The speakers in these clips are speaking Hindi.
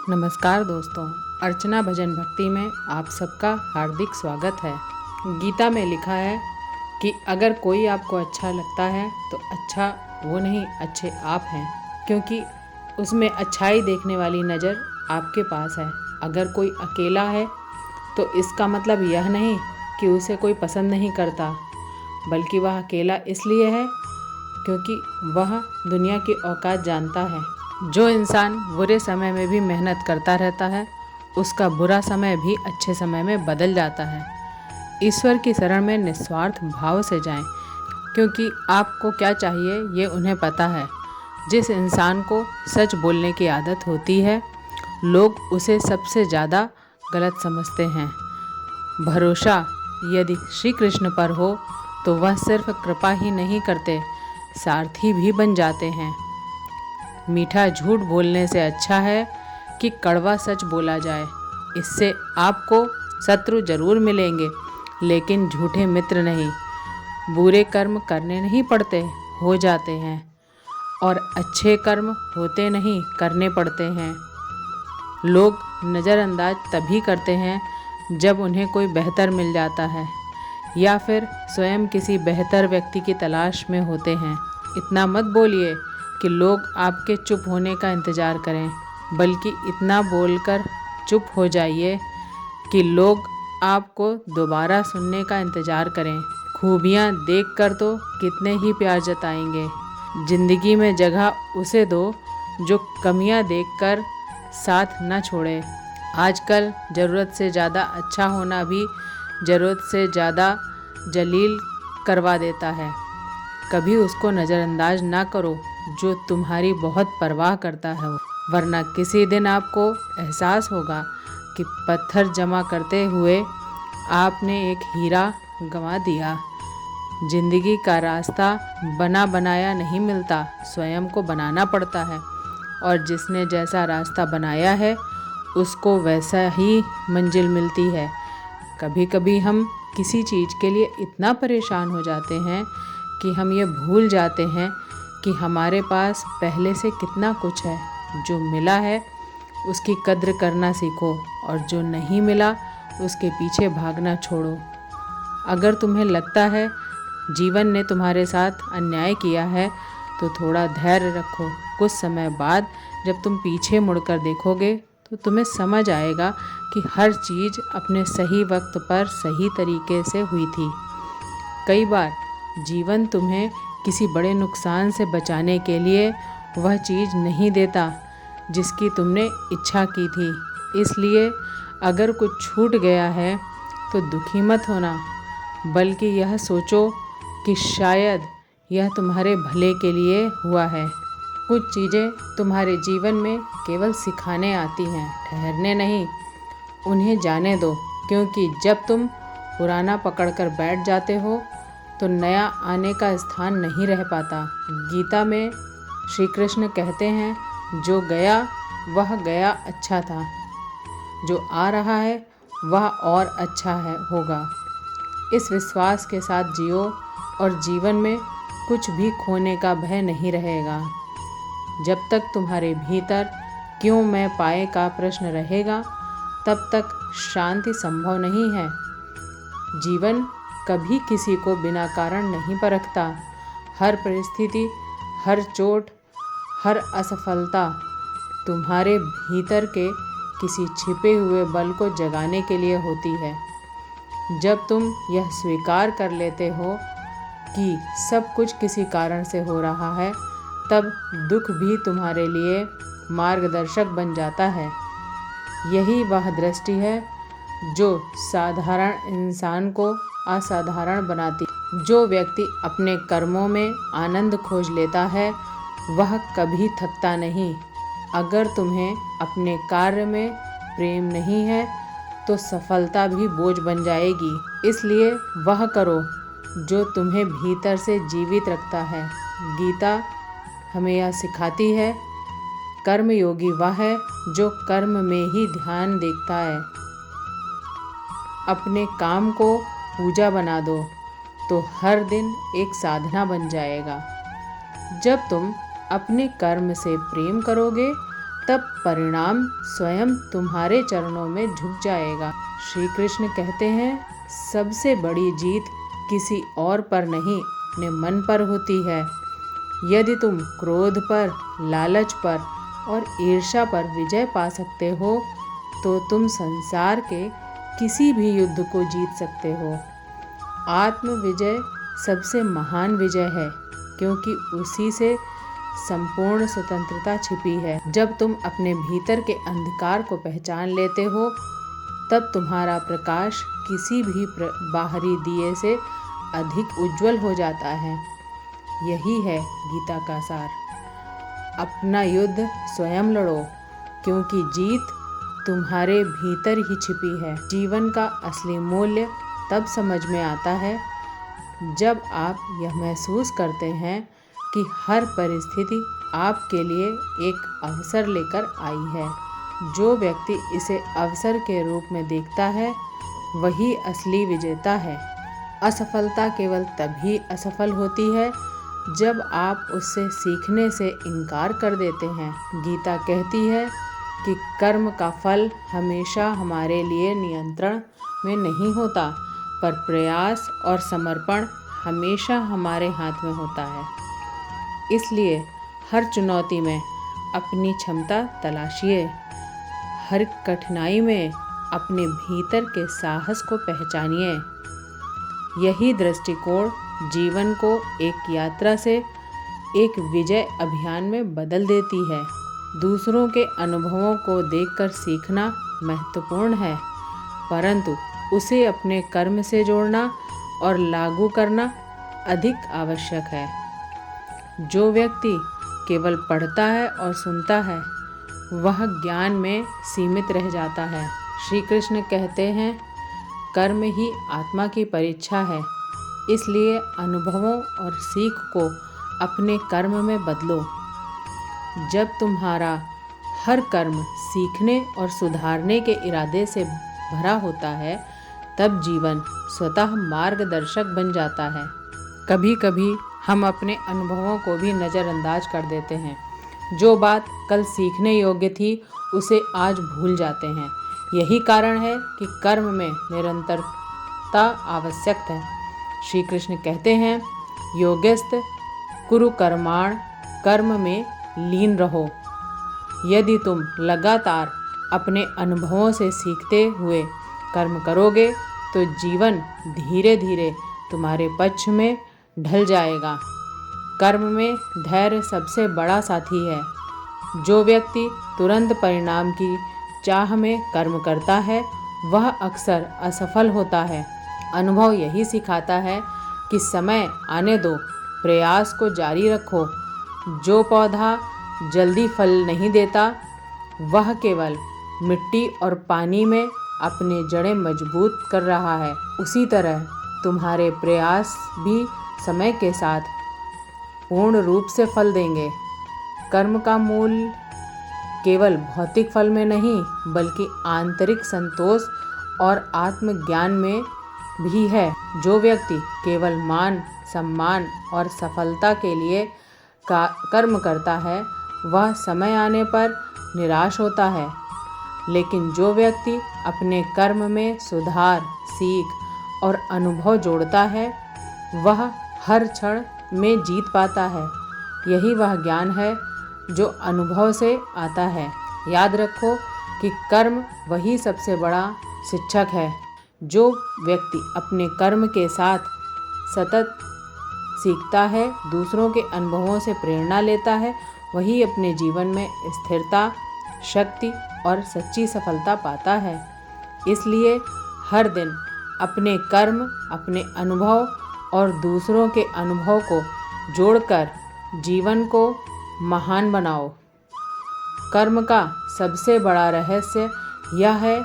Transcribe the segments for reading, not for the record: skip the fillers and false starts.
नमस्कार दोस्तों, अर्चना भजन भक्ति में आप सबका हार्दिक स्वागत है। गीता में लिखा है कि अगर कोई आपको अच्छा लगता है तो अच्छा वो नहीं, अच्छे आप हैं, क्योंकि उसमें अच्छाई देखने वाली नज़र आपके पास है। अगर कोई अकेला है तो इसका मतलब यह नहीं कि उसे कोई पसंद नहीं करता, बल्कि वह अकेला इसलिए है क्योंकि वह दुनिया की औकात जानता है। जो इंसान बुरे समय में भी मेहनत करता रहता है, उसका बुरा समय भी अच्छे समय में बदल जाता है। ईश्वर की शरण में निस्वार्थ भाव से जाएं, क्योंकि आपको क्या चाहिए ये उन्हें पता है। जिस इंसान को सच बोलने की आदत होती है, लोग उसे सबसे ज़्यादा गलत समझते हैं। भरोसा यदि श्री कृष्ण पर हो तो वह सिर्फ कृपा ही नहीं करते, सारथी भी बन जाते हैं। मीठा झूठ बोलने से अच्छा है कि कड़वा सच बोला जाए। इससे आपको शत्रु जरूर मिलेंगे, लेकिन झूठे मित्र नहीं। बुरे कर्म करने नहीं पड़ते, हो जाते हैं, और अच्छे कर्म होते नहीं, करने पड़ते हैं। लोग नज़रअंदाज तभी करते हैं जब उन्हें कोई बेहतर मिल जाता है या फिर स्वयं किसी बेहतर व्यक्ति की तलाश में होते हैं। इतना मत बोलिए कि लोग आपके चुप होने का इंतज़ार करें, बल्कि इतना बोलकर चुप हो जाइए कि लोग आपको दोबारा सुनने का इंतज़ार करें। खूबियाँ देखकर तो कितने ही प्यार जताएंगे। ज़िंदगी में जगह उसे दो जो कमियाँ देखकर साथ न छोड़े। आजकल ज़रूरत से ज़्यादा अच्छा होना भी ज़रूरत से ज़्यादा जलील करवा देता है। कभी उसको नज़रअंदाज ना करो जो तुम्हारी बहुत परवाह करता है, वरना किसी दिन आपको एहसास होगा कि पत्थर जमा करते हुए आपने एक हीरा गंवा दिया। जिंदगी का रास्ता बना बनाया नहीं मिलता, स्वयं को बनाना पड़ता है, और जिसने जैसा रास्ता बनाया है उसको वैसा ही मंजिल मिलती है। कभी कभी हम किसी चीज़ के लिए इतना परेशान हो जाते हैं कि हम ये भूल जाते हैं कि हमारे पास पहले से कितना कुछ है। जो मिला है उसकी कद्र करना सीखो, और जो नहीं मिला उसके पीछे भागना छोड़ो। अगर तुम्हें लगता है जीवन ने तुम्हारे साथ अन्याय किया है तो थोड़ा धैर्य रखो। कुछ समय बाद जब तुम पीछे मुड़कर देखोगे तो तुम्हें समझ आएगा कि हर चीज़ अपने सही वक्त पर सही तरीके से हुई थी। कई बार जीवन तुम्हें किसी बड़े नुकसान से बचाने के लिए वह चीज़ नहीं देता जिसकी तुमने इच्छा की थी। इसलिए अगर कुछ छूट गया है तो दुखी मत होना, बल्कि यह सोचो कि शायद यह तुम्हारे भले के लिए हुआ है। कुछ चीज़ें तुम्हारे जीवन में केवल सिखाने आती हैं, ठहरने नहीं। उन्हें जाने दो, क्योंकि जब तुम पुराना पकड़कर बैठ जाते हो तो नया आने का स्थान नहीं रह पाता। गीता में श्री कृष्ण कहते हैं, जो गया वह गया अच्छा था, जो आ रहा है वह और अच्छा है होगा। इस विश्वास के साथ जियो और जीवन में कुछ भी खोने का भय नहीं रहेगा। जब तक तुम्हारे भीतर क्यों मैं पाए का प्रश्न रहेगा, तब तक शांति संभव नहीं है। जीवन कभी किसी को बिना कारण नहीं परखता। हर परिस्थिति, हर चोट, हर असफलता तुम्हारे भीतर के किसी छिपे हुए बल को जगाने के लिए होती है। जब तुम यह स्वीकार कर लेते हो कि सब कुछ किसी कारण से हो रहा है, तब दुख भी तुम्हारे लिए मार्गदर्शक बन जाता है। यही वह दृष्टि है जो साधारण इंसान को असाधारण बनाती। जो व्यक्ति अपने कर्मों में आनंद खोज लेता है वह कभी थकता नहीं। अगर तुम्हें अपने कार्य में प्रेम नहीं है तो सफलता भी बोझ बन जाएगी। इसलिए वह करो जो तुम्हें भीतर से जीवित रखता है। गीता हमें यह सिखाती है, कर्मयोगी वह है जो कर्म में ही ध्यान देखता है। अपने काम को पूजा बना दो तो हर दिन एक साधना बन जाएगा। जब तुम अपने कर्म से प्रेम करोगे तब परिणाम स्वयं तुम्हारे चरणों में झुक जाएगा। श्री कृष्ण कहते हैं, सबसे बड़ी जीत किसी और पर नहीं, अपने मन पर होती है। यदि तुम क्रोध पर, लालच पर और ईर्ष्या पर विजय पा सकते हो तो तुम संसार के किसी भी युद्ध को जीत सकते हो। आत्म विजय सबसे महान विजय है, क्योंकि उसी से संपूर्ण स्वतंत्रता छिपी है। जब तुम अपने भीतर के अंधकार को पहचान लेते हो, तब तुम्हारा प्रकाश किसी भी बाहरी दिए से अधिक उज्जवल हो जाता है। यही है गीता का सार। अपना युद्ध स्वयं लड़ो, क्योंकि जीत तुम्हारे भीतर ही छिपी है। जीवन का असली मूल्य तब समझ में आता है जब आप यह महसूस करते हैं कि हर परिस्थिति आपके लिए एक अवसर लेकर आई है। जो व्यक्ति इसे अवसर के रूप में देखता है, वही असली विजेता है। असफलता केवल तभी असफल होती है जब आप उससे सीखने से इनकार कर देते हैं। गीता कहती है कि कर्म का फल हमेशा हमारे लिए नियंत्रण में नहीं होता, पर प्रयास और समर्पण हमेशा हमारे हाथ में होता है। इसलिए हर चुनौती में अपनी क्षमता तलाशिए, हर कठिनाई में अपने भीतर के साहस को पहचानिए। यही दृष्टिकोण जीवन को एक यात्रा से एक विजय अभियान में बदल देती है। दूसरों के अनुभवों को देखकर सीखना महत्वपूर्ण है, परंतु उसे अपने कर्म से जोड़ना और लागू करना अधिक आवश्यक है। जो व्यक्ति केवल पढ़ता है और सुनता है, वह ज्ञान में सीमित रह जाता है। श्री कृष्ण कहते हैं, कर्म ही आत्मा की परीक्षा है, इसलिए अनुभवों और सीख को अपने कर्म में बदलो। जब तुम्हारा हर कर्म सीखने और सुधारने के इरादे से भरा होता है, तब जीवन स्वतः मार्गदर्शक बन जाता है। कभी कभी हम अपने अनुभवों को भी नज़रअंदाज कर देते हैं। जो बात कल सीखने योग्य थी, उसे आज भूल जाते हैं। यही कारण है कि कर्म में निरंतरता आवश्यक है। श्री कृष्ण कहते हैं, योगस्थ कुरु कर्माण, कर्म में लीन रहो। यदि तुम लगातार अपने अनुभवों से सीखते हुए कर्म करोगे तो जीवन धीरे धीरे तुम्हारे पक्ष में ढल जाएगा। कर्म में धैर्य सबसे बड़ा साथी है। जो व्यक्ति तुरंत परिणाम की चाह में कर्म करता है, वह अक्सर असफल होता है। अनुभव यही सिखाता है कि समय आने दो, प्रयास को जारी रखो। जो पौधा जल्दी फल नहीं देता, वह केवल मिट्टी और पानी में अपनी जड़ें मजबूत कर रहा है। उसी तरह तुम्हारे प्रयास भी समय के साथ पूर्ण रूप से फल देंगे। कर्म का मूल केवल भौतिक फल में नहीं, बल्कि आंतरिक संतोष और आत्मज्ञान में भी है। जो व्यक्ति केवल मान, सम्मान और सफलता के लिए कर्म करता है, वह समय आने पर निराश होता है। लेकिन जो व्यक्ति अपने कर्म में सुधार, सीख और अनुभव जोड़ता है, वह हर क्षण में जीत पाता है। यही वह ज्ञान है जो अनुभव से आता है। याद रखो कि कर्म वही सबसे बड़ा शिक्षक है। जो व्यक्ति अपने कर्म के साथ सतत सीखता है, दूसरों के अनुभवों से प्रेरणा लेता है, वही अपने जीवन में स्थिरता, शक्ति और सच्ची सफलता पाता है। इसलिए हर दिन अपने कर्म, अपने अनुभव और दूसरों के अनुभव को जोड़कर जीवन को महान बनाओ। कर्म का सबसे बड़ा रहस्य यह है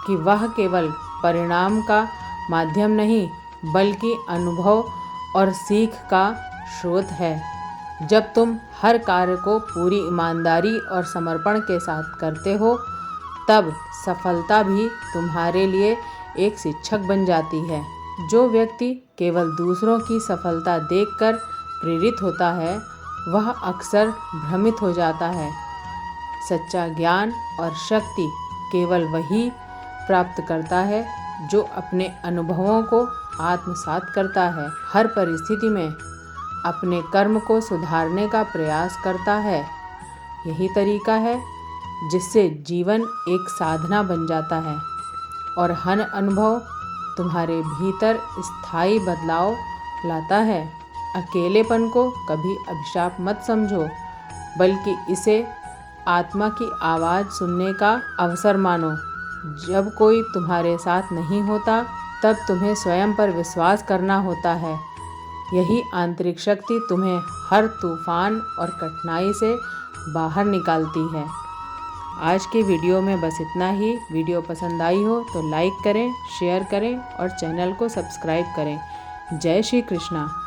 कि वह केवल परिणाम का माध्यम नहीं, बल्कि अनुभव और सीख का स्रोत है। जब तुम हर कार्य को पूरी ईमानदारी और समर्पण के साथ करते हो, तब सफलता भी तुम्हारे लिए एक शिक्षक बन जाती है। जो व्यक्ति केवल दूसरों की सफलता देखकर प्रेरित होता है, वह अक्सर भ्रमित हो जाता है। सच्चा ज्ञान और शक्ति केवल वही प्राप्त करता है जो अपने अनुभवों को आत्मसात करता है, हर परिस्थिति में अपने कर्म को सुधारने का प्रयास करता है। यही तरीका है जिससे जीवन एक साधना बन जाता है और हर अनुभव तुम्हारे भीतर स्थायी बदलाव लाता है। अकेलेपन को कभी अभिशाप मत समझो, बल्कि इसे आत्मा की आवाज़ सुनने का अवसर मानो। जब कोई तुम्हारे साथ नहीं होता तब तुम्हें स्वयं पर विश्वास करना होता है। यही आंतरिक शक्ति तुम्हें हर तूफान और कठिनाई से बाहर निकालती है। आज के वीडियो में बस इतना ही। वीडियो पसंद आई हो तो लाइक करें, शेयर करें और चैनल को सब्सक्राइब करें। जय श्री कृष्णा।